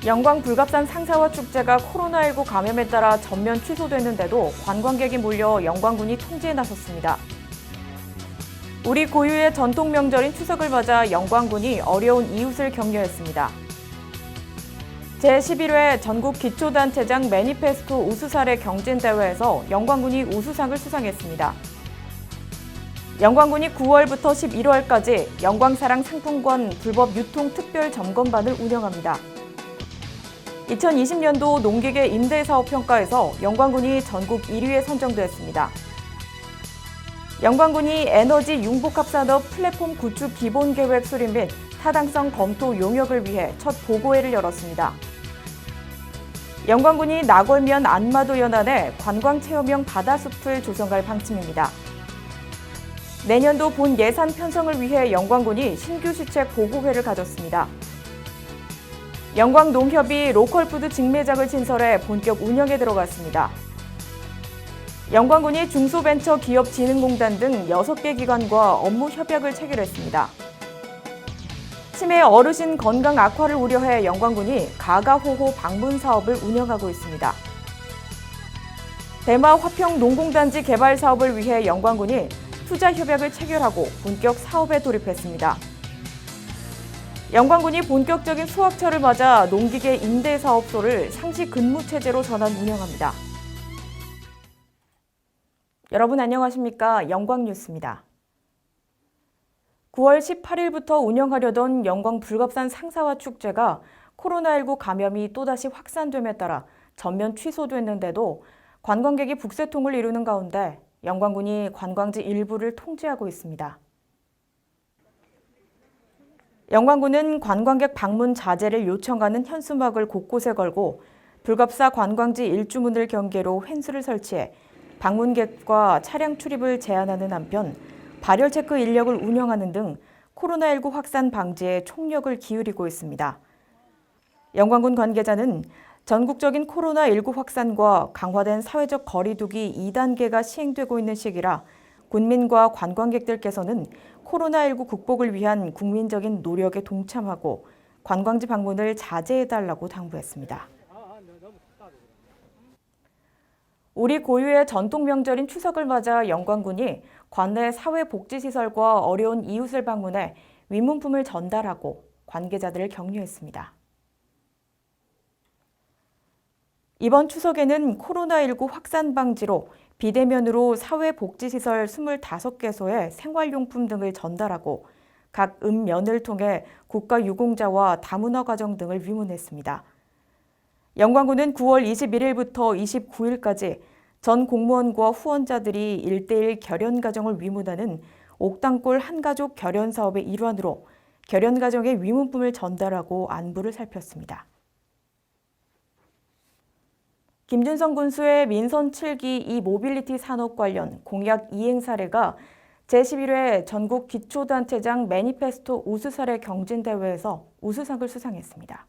영광 불갑산 상사화 축제가 코로나19 감염에 따라 전면 취소됐는데도 관광객이 몰려 영광군이 통제에 나섰습니다. 우리 고유의 전통 명절인 추석을 맞아 영광군이 어려운 이웃을 격려했습니다. 제11회 전국 기초단체장 매니페스토 우수사례 경진대회에서 영광군이 우수상을 수상했습니다. 영광군이 9월부터 11월까지 영광사랑 상품권 불법 유통 특별 점검반을 운영합니다. 2020년도 농기계 임대사업 평가에서 영광군이 전국 1위에 선정됐습니다. 영광군이 에너지 융복합산업 플랫폼 구축 기본계획 수립 및 타당성 검토 용역을 위해 첫 보고회를 열었습니다. 영광군이 나골면 안마도 연안에 관광체험형 바다숲을 조성할 방침입니다. 내년도 본 예산 편성을 위해 영광군이 신규 시책 보고회를 가졌습니다. 영광농협이 로컬푸드 직매장을 신설해 본격 운영에 들어갔습니다. 영광군이 중소벤처기업진흥공단 등 6개 기관과 업무 협약을 체결했습니다. 치매 어르신 건강 악화를 우려해 영광군이 가가호호 방문 사업을 운영하고 있습니다. 대마 화평농공단지 개발 사업을 위해 영광군이 투자 협약을 체결하고 본격 사업에 돌입했습니다. 영광군이 본격적인 수확철을 맞아 농기계 임대사업소를 상시 근무체제로 전환 운영합니다. 여러분 안녕하십니까? 영광뉴스입니다. 9월 18일부터 운영하려던 영광 불갑산 상사화 축제가 코로나19 감염이 또다시 확산됨에 따라 전면 취소됐는데도 관광객이 북새통을 이루는 가운데 영광군이 관광지 일부를 통제하고 있습니다. 영광군은 관광객 방문 자제를 요청하는 현수막을 곳곳에 걸고 불갑사 관광지 일주문을 경계로 횡수를 설치해 방문객과 차량 출입을 제한하는 한편 발열 체크 인력을 운영하는 등 코로나19 확산 방지에 총력을 기울이고 있습니다. 영광군 관계자는 전국적인 코로나19 확산과 강화된 사회적 거리두기 2단계가 시행되고 있는 시기라 군민과 관광객들께서는 코로나19 극복을 위한 국민적인 노력에 동참하고 관광지 방문을 자제해달라고 당부했습니다. 우리 고유의 전통 명절인 추석을 맞아 영광군이 관내 사회복지시설과 어려운 이웃을 방문해 위문품을 전달하고 관계자들을 격려했습니다. 이번 추석에는 코로나19 확산 방지로 비대면으로 사회복지시설 25개소에 생활용품 등을 전달하고 각 읍면을 통해 국가유공자와 다문화 가정 등을 위문했습니다. 영광군은 9월 21일부터 29일까지 전 공무원과 후원자들이 1:1 결연가정을 위문하는 옥당골 한가족 결연사업의 일환으로 결연가정의 위문품을 전달하고 안부를 살폈습니다. 김준성 군수의 민선 7기 이모빌리티 산업 관련 공약 이행 사례가 제11회 전국 기초단체장 매니페스토 우수사례 경진대회에서 우수상을 수상했습니다.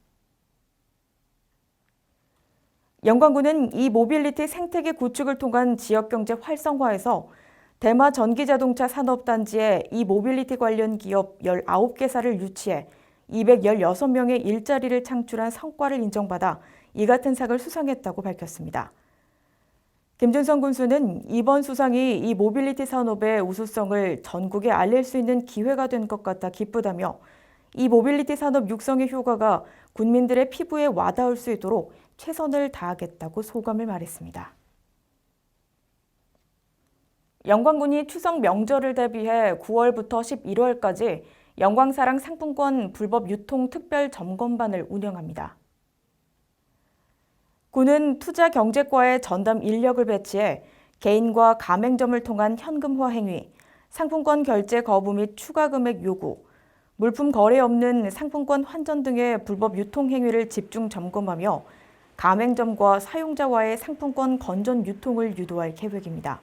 영광군은 이모빌리티 생태계 구축을 통한 지역경제 활성화에서 대마 전기자동차 산업단지에 이모빌리티 관련 기업 19개사를 유치해 216명의 일자리를 창출한 성과를 인정받아 이 같은 상을 수상했다고 밝혔습니다. 김준성 군수는 이번 수상이 이 모빌리티 산업의 우수성을 전국에 알릴 수 있는 기회가 된 것 같아 기쁘다며 이 모빌리티 산업 육성의 효과가 군민들의 피부에 와닿을 수 있도록 최선을 다하겠다고 소감을 말했습니다. 영광군이 추석 명절을 대비해 9월부터 11월까지 영광사랑 상품권 불법 유통 특별 점검반을 운영합니다. 군은 투자경제과에 전담 인력을 배치해 개인과 가맹점을 통한 현금화 행위, 상품권 결제 거부 및 추가 금액 요구, 물품 거래 없는 상품권 환전 등의 불법 유통 행위를 집중 점검하며 가맹점과 사용자와의 상품권 건전 유통을 유도할 계획입니다.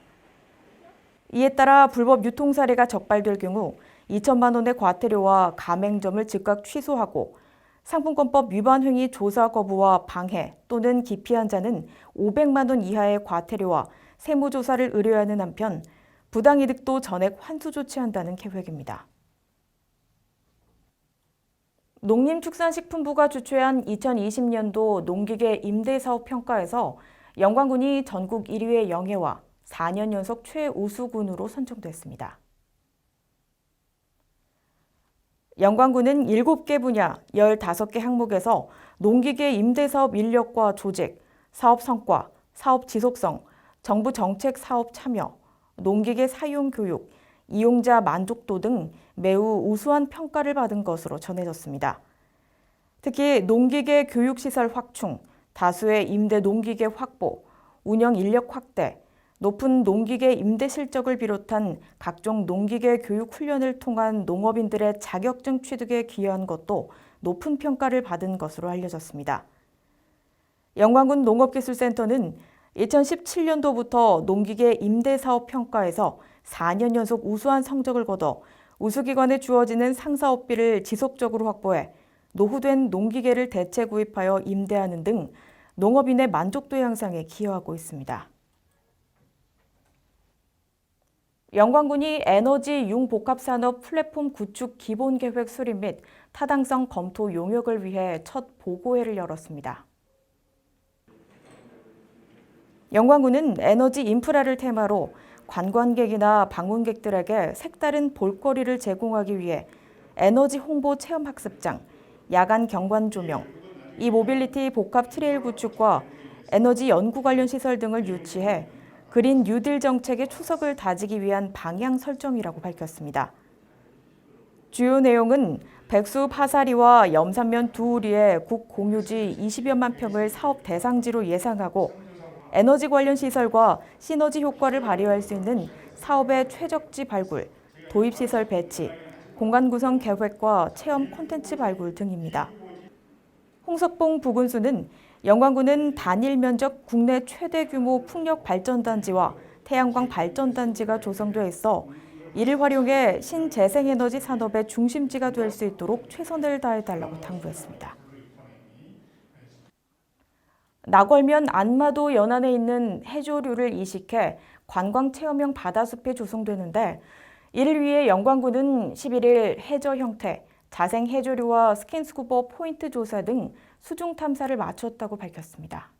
이에 따라 불법 유통 사례가 적발될 경우 2천만 원의 과태료와 가맹점을 즉각 취소하고 상품권법 위반 행위 조사 거부와 방해 또는 기피한 자는 500만 원 이하의 과태료와 세무조사를 의뢰하는 한편 부당이득도 전액 환수 조치한다는 계획입니다. 농림축산식품부가 주최한 2020년도 농기계 임대사업 평가에서 영광군이 전국 1위의 영예와 4년 연속 최우수군으로 선정됐습니다. 영광군은 7개 분야 15개 항목에서 농기계 임대사업 인력과 조직, 사업 성과, 사업 지속성, 정부 정책 사업 참여, 농기계 사용 교육, 이용자 만족도 등 매우 우수한 평가를 받은 것으로 전해졌습니다. 특히 농기계 교육시설 확충, 다수의 임대 농기계 확보, 운영 인력 확대, 높은 농기계 임대 실적을 비롯한 각종 농기계 교육 훈련을 통한 농업인들의 자격증 취득에 기여한 것도 높은 평가를 받은 것으로 알려졌습니다. 영광군 농업기술센터는 2017년도부터 농기계 임대사업 평가에서 4년 연속 우수한 성적을 거둬 우수기관에 주어지는 상사업비를 지속적으로 확보해 노후된 농기계를 대체 구입하여 임대하는 등 농업인의 만족도 향상에 기여하고 있습니다. 영광군이 에너지 융복합산업 플랫폼 구축 기본계획 수립 및 타당성 검토 용역을 위해 첫 보고회를 열었습니다. 영광군은 에너지 인프라를 테마로 관광객이나 방문객들에게 색다른 볼거리를 제공하기 위해 에너지 홍보 체험학습장, 야간 경관 조명, 이모빌리티 복합 트레일 구축과 에너지 연구 관련 시설 등을 유치해 그린 뉴딜 정책의 추석을 다지기 위한 방향 설정이라고 밝혔습니다. 주요 내용은 백수 파사리와 염산면 두우리의 국공유지 20여만 평을 사업 대상지로 예상하고 에너지 관련 시설과 시너지 효과를 발휘할 수 있는 사업의 최적지 발굴, 도입시설 배치, 공간 구성 계획과 체험 콘텐츠 발굴 등입니다. 홍석봉 부군수는 영광군은 단일 면적 국내 최대 규모 풍력 발전단지와 태양광 발전단지가 조성돼 있어 이를 활용해 신재생에너지 산업의 중심지가 될 수 있도록 최선을 다해달라고 당부했습니다. 나궐면 안마도 연안에 있는 해조류를 이식해 관광체험형 바다숲이 조성되는데 이를 위해 영광군은 11일 해저 형태, 자생 해조류와 스킨스쿠버 포인트 조사 등 수중 탐사를 마쳤다고 밝혔습니다.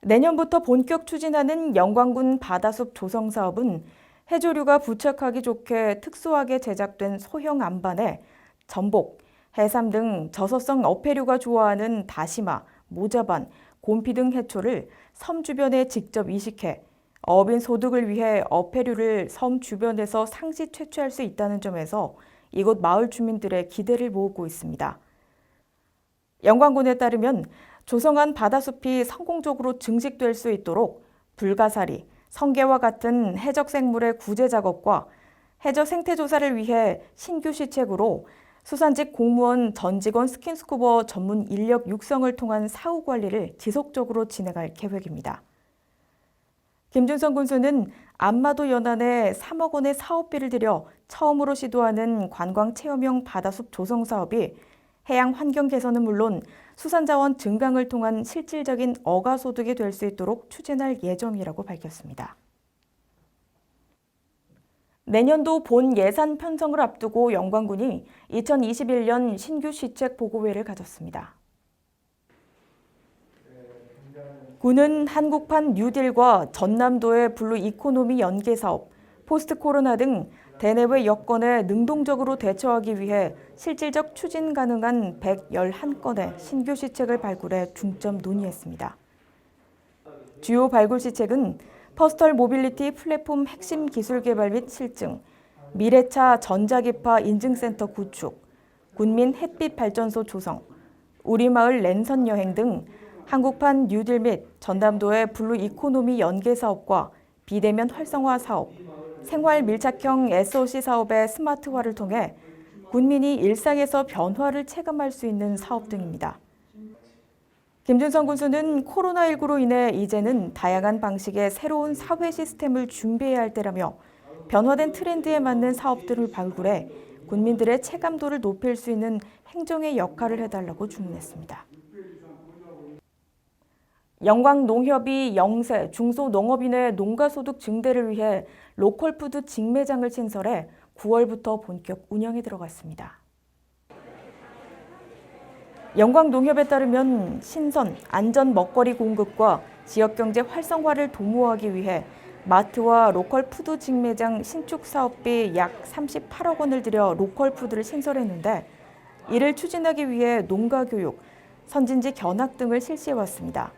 내년부터 본격 추진하는 영광군 바다숲 조성 사업은 해조류가 부착하기 좋게 특수하게 제작된 소형 안반에 전복, 해삼 등 저서성 어패류가 좋아하는 다시마, 모자반, 곰피 등 해초를 섬 주변에 직접 이식해 어업인 소득을 위해 어패류를 섬 주변에서 상시 채취할 수 있다는 점에서 이곳 마을 주민들의 기대를 모으고 있습니다. 영광군에 따르면 조성한 바다숲이 성공적으로 증식될 수 있도록 불가사리, 성게와 같은 해적 생물의 구제 작업과 해저 생태 조사를 위해 신규 시책으로 수산직 공무원 전 직원 스킨스쿠버 전문 인력 육성을 통한 사후 관리를 지속적으로 진행할 계획입니다. 김준성 군수는 안마도 연안에 3억 원의 사업비를 들여 처음으로 시도하는 관광체험형 바다숲 조성 사업이 해양 환경 개선은 물론 수산자원 증강을 통한 실질적인 어가소득이 될 수 있도록 추진할 예정이라고 밝혔습니다. 내년도 본 예산 편성을 앞두고 영광군이 2021년 신규 시책 보고회를 가졌습니다. 군은 한국판 뉴딜과 전남도의 블루 이코노미 연계 사업, 포스트 코로나 등 대내외 여건에 능동적으로 대처하기 위해 실질적 추진 가능한 111건의 신규 시책을 발굴해 중점 논의했습니다. 주요 발굴 시책은 퍼스널 모빌리티 플랫폼 핵심 기술 개발 및 실증, 미래차 전자기파 인증센터 구축, 군민 햇빛 발전소 조성, 우리마을 랜선 여행 등 한국판 뉴딜 및 전남도의 블루 이코노미 연계 사업과 비대면 활성화 사업, 생활 밀착형 SOC 사업의 스마트화를 통해 군민이 일상에서 변화를 체감할 수 있는 사업 등입니다. 김준성 군수는 코로나19로 인해 이제는 다양한 방식의 새로운 사회 시스템을 준비해야 할 때라며 변화된 트렌드에 맞는 사업들을 발굴해 군민들의 체감도를 높일 수 있는 행정의 역할을 해달라고 주문했습니다. 영광농협이 영세, 중소농업인의 농가소득 증대를 위해 로컬푸드 직매장을 신설해 9월부터 본격 운영에 들어갔습니다. 영광농협에 따르면 신선, 안전 먹거리 공급과 지역경제 활성화를 도모하기 위해 마트와 로컬 푸드 직매장 신축 사업비 약 38억 원을 들여 로컬 푸드를 신설했는데 이를 추진하기 위해 농가 교육, 선진지 견학 등을 실시해왔습니다.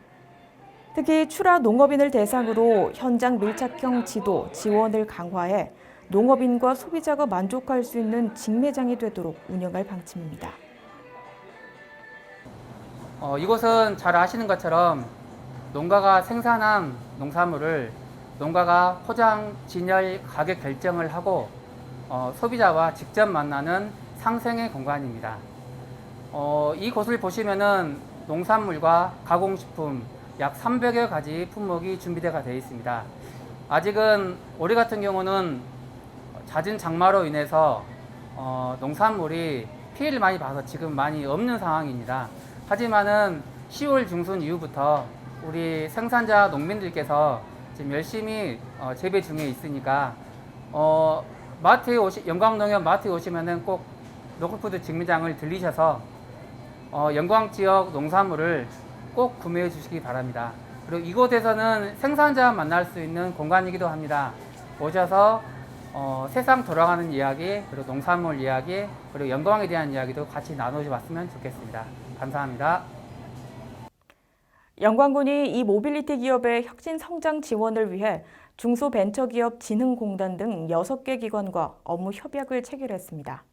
특히 출하 농업인을 대상으로 현장 밀착형 지도, 지원을 강화해 농업인과 소비자가 만족할 수 있는 직매장이 되도록 운영할 방침입니다. 이곳은 잘 아시는 것처럼 농가가 생산한 농산물을 농가가 포장, 진열, 가격 결정을 하고 소비자와 직접 만나는 상생의 공간입니다. 이곳을 보시면은 농산물과 가공식품 약 300여 가지 품목이 준비되어 있습니다. 아직은 올해 같은 경우는 잦은 장마로 인해서 농산물이 피해를 많이 봐서 지금 많이 없는 상황입니다. 하지만은 10월 중순 이후부터 우리 생산자 농민들께서 지금 열심히 재배 중에 있으니까 영광농협 마트에 오시면은 꼭 로컬푸드 직매장을 들리셔서 영광 지역 농산물을 꼭 구매해 주시기 바랍니다. 그리고 이곳에서는 생산자 만날 수 있는 공간이기도 합니다. 오셔서 세상 돌아가는 이야기, 그리고 농산물 이야기, 그리고 영광에 대한 이야기도 같이 나누셨으면 좋겠습니다. 감사합니다. 영광군이 이 모빌리티 기업의 혁신 성장 지원을 위해 중소벤처기업진흥공단 등 6개 기관과 업무 협약을 체결했습니다.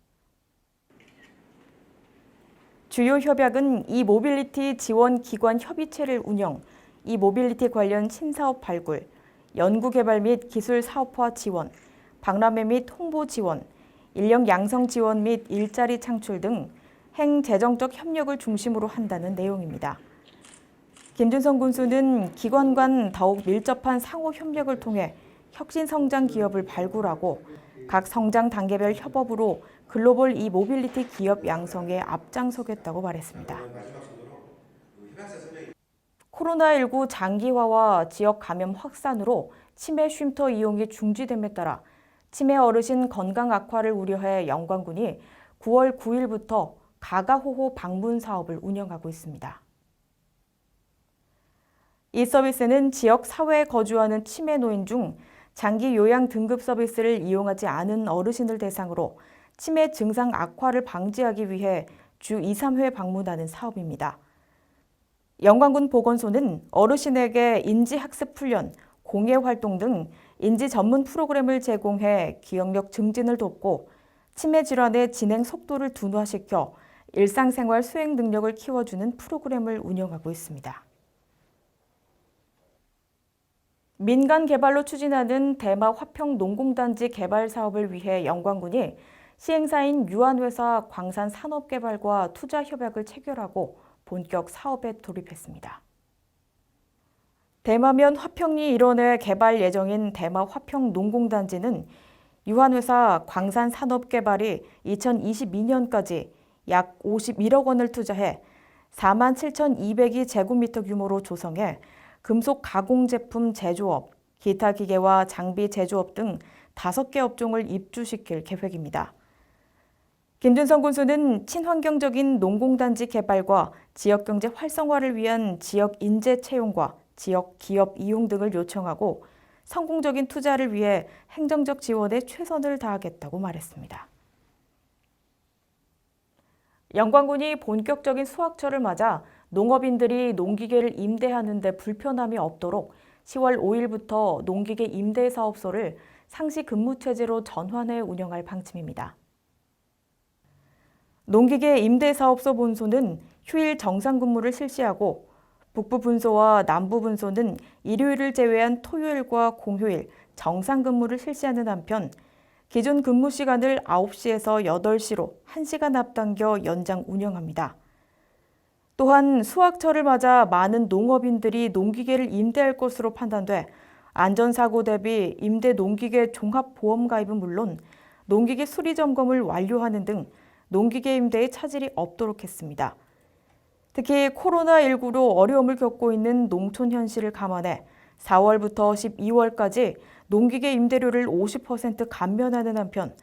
주요 협약은 이 모빌리티 지원 기관 협의체를 운영, 이 모빌리티 관련 신사업 발굴, 연구개발 및 기술 사업화 지원, 박람회 및 홍보 지원, 인력 양성 지원 및 일자리 창출 등 행재정적 협력을 중심으로 한다는 내용입니다. 김준성 군수는 기관 간 더욱 밀접한 상호 협력을 통해 혁신 성장 기업을 발굴하고 각 성장 단계별 협업으로 글로벌 이-모빌리티 기업 양성에 앞장서겠다고 말했습니다. 코로나19 장기화와 지역 감염 확산으로 치매 쉼터 이용이 중지됨에 따라 치매 어르신 건강 악화를 우려해 영광군이 9월 9일부터 가가호호 방문 사업을 운영하고 있습니다. 이 서비스는 지역 사회에 거주하는 치매 노인 중 장기 요양 등급 서비스를 이용하지 않은 어르신을 대상으로 치매 증상 악화를 방지하기 위해 주 2, 3회 방문하는 사업입니다. 영광군 보건소는 어르신에게 인지학습 훈련, 공예활동 등 인지 전문 프로그램을 제공해 기억력 증진을 돕고 치매 질환의 진행 속도를 둔화시켜 일상생활 수행 능력을 키워주는 프로그램을 운영하고 있습니다. 민간 개발로 추진하는 대마 화평 농공단지 개발 사업을 위해 영광군이 시행사인 유한회사 광산산업개발과 투자 협약을 체결하고 본격 사업에 돌입했습니다. 대마면 화평리 일원의 개발 예정인 대마 화평 농공단지는 유한회사 광산산업개발이 2022년까지 약 51억 원을 투자해 47,202 제곱미터 규모로 조성해 금속 가공 제품 제조업, 기타 기계와 장비 제조업 등 5개 업종을 입주시킬 계획입니다. 김준성 군수는 친환경적인 농공단지 개발과 지역경제 활성화를 위한 지역 인재 채용과 지역 기업 이용 등을 요청하고 성공적인 투자를 위해 행정적 지원에 최선을 다하겠다고 말했습니다. 영광군이 본격적인 수확철을 맞아 농업인들이 농기계를 임대하는 데 불편함이 없도록 10월 5일부터 농기계 임대 사업소를 상시 근무 체제로 전환해 운영할 방침입니다. 농기계 임대 사업소 본소는 휴일 정상 근무를 실시하고 북부 분소와 남부 분소는 일요일을 제외한 토요일과 공휴일 정상 근무를 실시하는 한편 기존 근무 시간을 9시에서 8시로 1시간 앞당겨 연장 운영합니다. 또한 수확철을 맞아 많은 농업인들이 농기계를 임대할 것으로 판단돼 안전사고 대비 임대 농기계 종합보험 가입은 물론 농기계 수리 점검을 완료하는 등 농기계 임대에 차질이 없도록 했습니다. 특히 코로나19로 어려움을 겪고 있는 농촌 현실을 감안해 4월부터 12월까지 농기계 임대료를 50% 감면하는 한편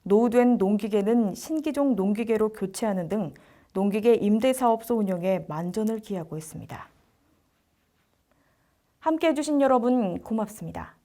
노후된 농기계는 신기종 농기계로 교체하는 등 농기계 임대사업소 운영에 만전을 기하고 있습니다. 함께해 주신 여러분 고맙습니다.